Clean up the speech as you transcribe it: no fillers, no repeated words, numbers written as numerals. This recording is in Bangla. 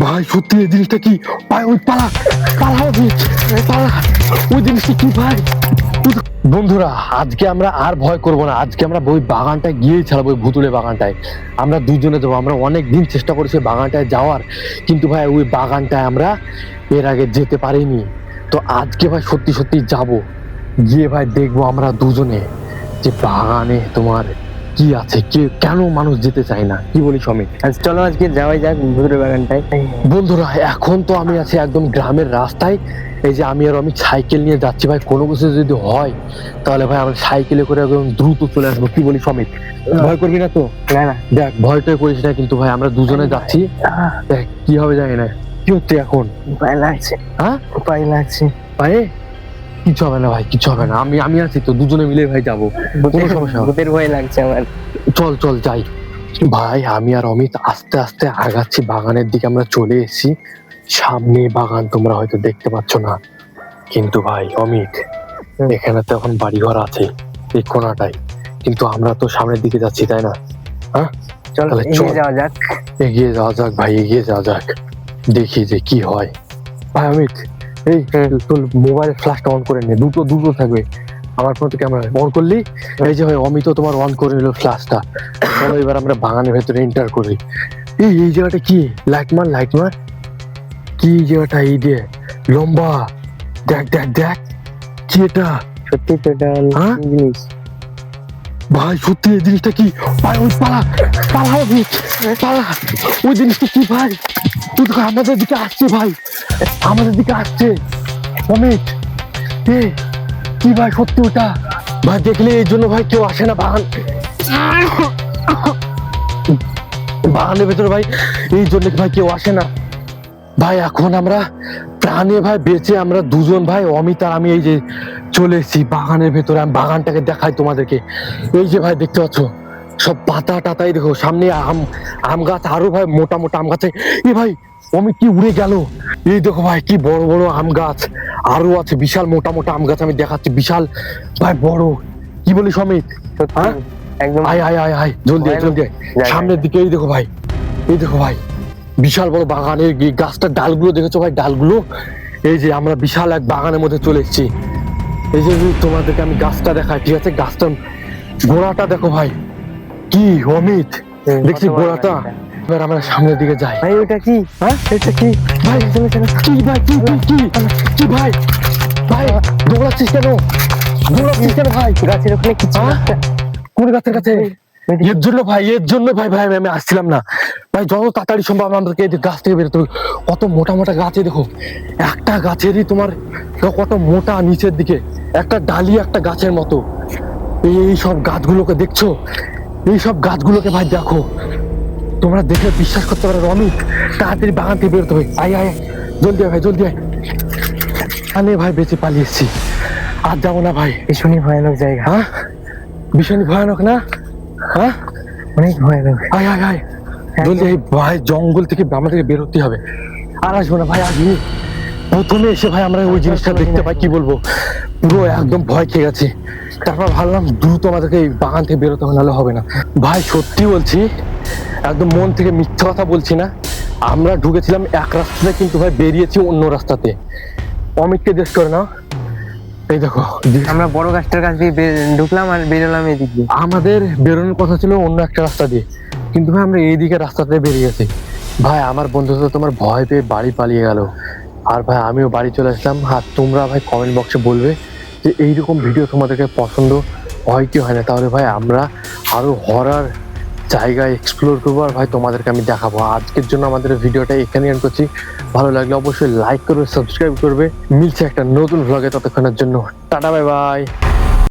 ভাই সত্যি এই জিনিসটা কি ভাই? ওই পালা পালা পালা, ওই জিনিসটা কি ভাই? বন্ধুরা আজকে আমরা আর ভয় করব না, আজকে আমরা ওই বাগানটায় গিয়েই ছাড়বো, ওই ভুতুড়ে বাগানটায় আমরা দুজনে যাবো। আমরা অনেক দিন চেষ্টা করেছি বাগানটায় যাওয়ার, কিন্তু ভাই ওই বাগানটায় আমরা এর আগে যেতে পারিনি। তো আজকে ভাই সত্যি সত্যি যাব, গিয়ে ভাই দেখবো আমরা দুজনে যে বাগানে তোমার কি আছে, কেন মানুষ যেতে চায় না। কি বলি সমীর? চলো আজকে যাওয়াই যাক ভুতুড়ে বাগানটায়। বন্ধুরা এখন তো আমি আছি একদম গ্রামের রাস্তায়, এই যে আমি সাইকেল নিয়ে যাচ্ছি ভাই। কোনো কিছু যদি হয় তাহলে ভাই আমরা সাইকেলে করে একদম দ্রুত চলে আসবো। কি বলি সমীর? ভয় করবি না তো? না না, দেখ ভয়টাই করিস না, কিন্তু ভাই আমরা দুজনে যাচ্ছি, দেখ কি হবে জানি না। কি হচ্ছে এখন? ভয় লাগছে। হ্যাঁ ভয় লাগছে। ভাই কিছু হবে না ভাই, কিছু হবে না, আমি আছি তো, দুজনে মিলে ভাই যাবো, কোনো সমস্যা হবে না। ভূতের ভয় লাগছে আমার। চল চল যাই ভাই। আমি আর অমিত আস্তে আস্তে আগাচ্ছি বাগানের দিকে। আমরা চলে এসেছি সামনে বাগান, তোমরা হয়তো দেখতে পাচ্ছ না, কিন্তু ভাই অমিত এখানে তো এখন বাড়িঘর আছে এই কোনাটাই, কিন্তু আমরা তো সামনের দিকে যাচ্ছি তাই না? হ্যাঁ চলো তাহলে এগিয়ে যাওয়া যাক। এগিয়ে যাওয়া যাক ভাই, এগিয়ে যাওয়া যাক, দেখি যে কি হয়। ভাই অমিত এই তোর মোবাইল ফ্ল্যাশটা অন করে নে, দুটো দুটো থাকবে। আমার ফোন থেকে ক্যামেরা অন করলি, এই যে ভাই অমিত তোমার অন করে নিল ফ্ল্যাশটা। চলো এবার আমরা বাগানের ভেতরে এন্টার করি। এই জায়গাটা কি? লাইট মার কি জায়গাটা? এই দিয়ে লম্বা, দেখ দেখ দেখ কি এটা? সত্যি তো এটা হ্যাঁ? কি জিনিস? ভাই সত্যি এই জিনিসটা কি ভাই? ওই পালা পালা পালা, ওই জিনিসটা কি ভাই? তুই তো আমাদের দিকে আসছে ভাই, আমাদের দিকে আসছে অমিত। কি ভাই সত্যি ওটা? ভাই দেখলে এই জন্য ভাই কেউ আসে না বাগানের ভেতরে ভাই, এই জন্য ভাই কেউ আসে না ভাই। এখন আমরা প্রাণে ভাই বেঁচে আমরা দুজন ভাই, অমিত আর আমি, এই যে চলে এসেছি বাগানের ভেতরে। আমি বাগানটাকে দেখাই তোমাদেরকে। এই যে ভাই দেখতে পাচ্ছ সব পাতা টাতাই, দেখো সামনে আম গাছ, আরো ভাই মোটা মোটা আম গাছে। এই ভাই অমিত কি উড়ে গেল? এই দেখো ভাই কি বড় বড় আম গাছ আরো আছে, বিশাল মোটা মোটা আম গাছ আমি দেখাচ্ছি, বিশাল ভাই বড়। কি বলি সমিত? হ্যাঁ একদম আয় আয় আয় আয়, জলদি আয় জলদি আয় সামনের দিকে। এই দেখো ভাই, এই দেখো ভাই বিশাল বড় বাগানের গাছটার ডালগুলো দেখেছো ভাই? ডালগুলো এই যে আমরা বিশাল এক বাগানের মধ্যে চলে এসেছি। এই যে তোমাদেরকে আমি গাছটা দেখাই, ঠিক আছে? গাছটার গোড়াটা দেখো ভাই, কি অমিত দেখছি গোড়াটা। এবার আমরা সামনের দিকে যাই। ভাই ওটা কি? হ্যাঁ এটা কি ভাই? কি ভাই কি কি ভাই? ভাই দৌড়াচ্ছিস কেন? ভাই গাছের ওখানে কিছু হ্যাঁ? একটা। কোন গাছের কাছে? এর জন্য ভাই ভাই আমি আসছিলাম না ভাই। যত তাড়াতাড়ি সম্ভব আমাদেরকে এই গাছ থেকে বেরোতে হবে। কত মোটা মোটা গাছে দেখো, একটা গাছেরই তোমার কত মোটা, নিচের দিকে একটা ডালি একটা গাছের মতো। এই সব গাছগুলোকে দেখছো? এই সব গাছগুলোকে ভাই দেখো, তোমরা দেখে বিশ্বাস করতে পারো অমিত, তাড়াতাড়ি বাগান থেকে বেরোতে হবে। আয় আয় জলদি আয় ভাই, জলদি আয়। আনে ভাই বেঁচে পালিয়ে এসছি, আর যাবো না ভাই। ভীষণই ভয়ানক জায়গা। হ্যাঁ ভীষণ ভয়ানক না? হ্যাঁ অনেক ভয়ানক। আয় আয় আয় জলদি আয় ভাই, জঙ্গল থেকে আমাদেরকে বেরোতে হবে। আর আসবো না ভাই, আসবি। প্রথমে এসে ভাই আমরা ওই জিনিসটা দেখতে পাই, কি বলবো, পুরো একদম ভয় খেয়ে গেছে। তারপর ভাবলাম দ্রুত আমাদেরকে এই বাগান থেকে বেরোতে হবে, নাহলে হবে না। ভাই সত্যি বলছি, একদম মন থেকে মিথ্যা কথা বলছি না। আমরা ঢুকেছিলাম এক রাস্তাতে, কিন্তু ভাই বেরিয়েছি অন্য রাস্তাতে। অমিতকে দেশ করে না, এই দেখো আমরা বড় গাছটার কাছ দিয়ে ঢুকলাম আর বেরোলাম এদিক দিয়ে। আমাদের বেরোনোর কথা ছিল অন্য একটা রাস্তা দিয়ে, কিন্তু ভাই আমরা এইদিকে রাস্তাতে বেরিয়ে গেছি। ভাই আমার বন্ধু তো তোমার ভয় পেয়ে বাড়ি পালিয়ে গেল, আর ভাই আমিও বাড়ি চলে আসলাম। আর তোমরা ভাই কমেন্ট বক্সে বলবে যে এইরকম ভিডিও তোমাদেরকে পছন্দ হয় কি হয় না, তাহলে ভাই আমরা আরো হরার জায়গায় এক্সপ্লোর করবো, আর ভাই তোমাদেরকে আমি দেখাবো। আজকের জন্য আমাদের ভিডিওটা এখানে এন্ড করছি। ভালো লাগলে অবশ্যই লাইক করবে, সাবস্ক্রাইব করবে। মিলছে একটা নতুন ভ্লগে, ততক্ষণের জন্য টাটা বাই বাই।